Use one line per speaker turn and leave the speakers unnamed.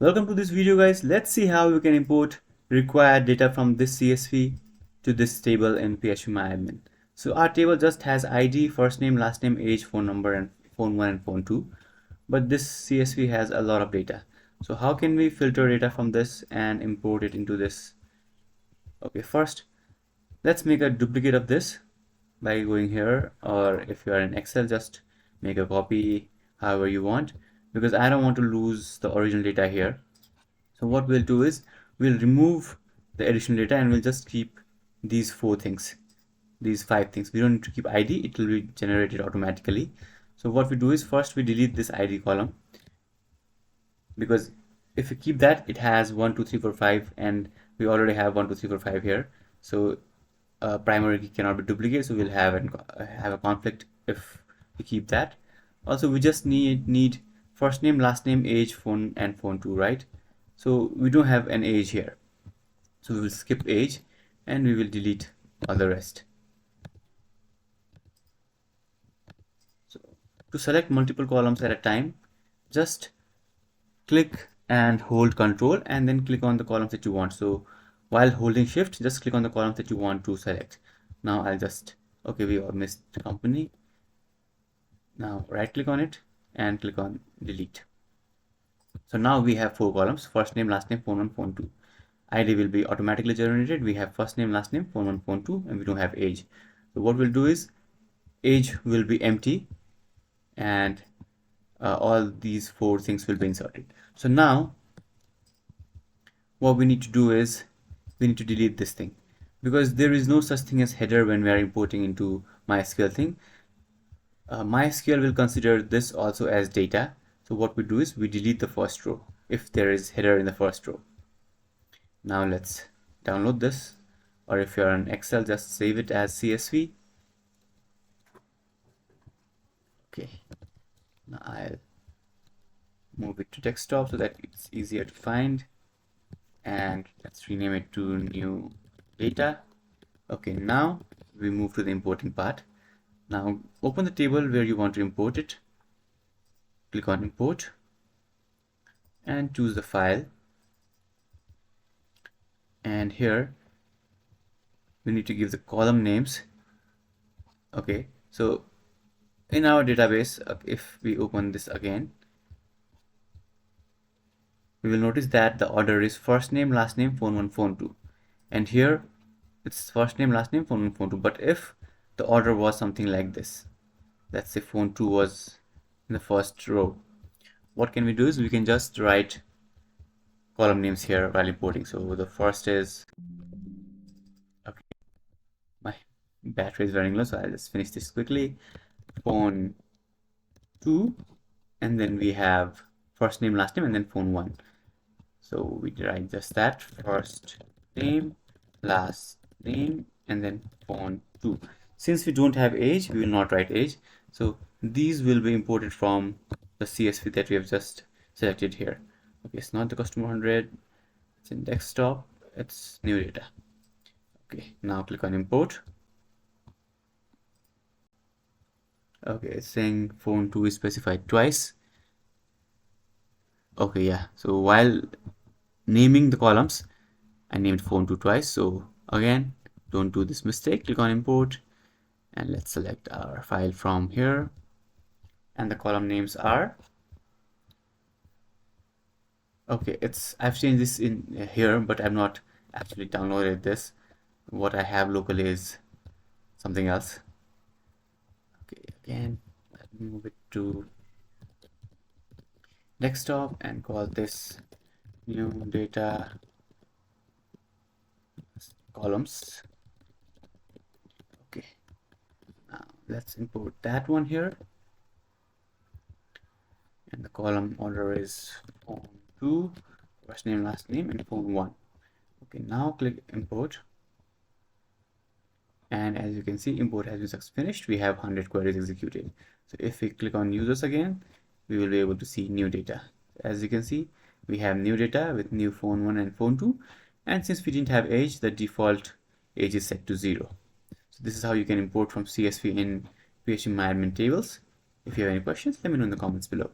Welcome to this video, guys. Let's see how we can import required data from this CSV to this table in PhpMyAdmin. So our table just has ID, first name, last name, age, phone number, and phone 1 and phone 2. But this CSV has a lot of data. So how can we filter data from this and import it into this? Okay, first, let's make a duplicate of this by going here, or if you are in Excel, just make a copy however you want, because I don't want to lose the original data here. So what we'll do is we'll remove the additional data and we'll just keep these 5 things. We don't need to keep ID, it will be generated automatically. So what we do is first we delete this ID column, because if we keep that, it has 1 2 3 4 5 and we already have 1 2 3 4 5 here. So primary key cannot be duplicated, so we'll have a conflict if we keep that. Also, we just need first name, last name, age, phone, and phone 2, right? So we don't have an age here, so we will skip age and we will delete all the rest. So to select multiple columns at a time, just click and hold Control and then click on the columns that you want. So while holding Shift, just click on the columns that you want to select. Now I'll just, okay, we all missed company. Now right click on it and click on delete. So now we have 4 columns: first name, last name, phone 1, phone 2. ID will be automatically generated. We have first name, last name, phone 1, phone 2, and we don't have age. So what we'll do is age will be empty and all these 4 things will be inserted. So now what we need to do is we need to delete this thing, because there is no such thing as header when we are importing into MySQL thing. MySQL will consider this also as data. So what we do is we delete the first row if there is header in the first row. Now let's download this, or if you're on Excel, just save it as CSV. Okay, now I'll move it to desktop so that it's easier to find, and let's rename it to new data. Okay, now we move to the importing part. Now open the table where you want to import it, click on import and choose the file, and here we need to give the column names. Okay, so in our database, if we open this again, we will notice that the order is first name, last name, phone 1, phone 2, and here it's first name, last name, phone 1, phone 2. But if the order was something like this, let's say phone 2 was in the first row, what can we do is we can just write column names here while importing. So the first is, okay, my battery is running low, so I'll just finish this quickly. Phone 2, and then we have first name, last name, and then phone 1. So we write just that, first name, last name, and then phone 2. Since we don't have age, we will not write age. So these will be imported from the CSV that we have just selected here. Okay, it's not the customer 100, it's in desktop, it's new data. Okay, now click on import. Okay, it's saying phone 2 is specified twice. Okay, yeah, so while naming the columns, I named phone 2 twice. So again, don't do this mistake. Click on import and let's select our file from here, and the column names are, okay, I've changed this in here, but I've not actually downloaded this. What I have locally is something else. Okay, again, let me move it to desktop and call this new data columns. Okay, now let's import that one here, and the column order is phone 2, first name, last name, and phone 1. Okay, now click import, and as you can see, import has been finished. We have 100 queries executed. So if we click on users again, we will be able to see new data. As you can see, we have new data with new phone 1 and phone 2, and since we didn't have age, the default age is set to 0. So this is how you can import from CSV in PhpMyAdmin tables. If you have any questions, let me know in the comments below.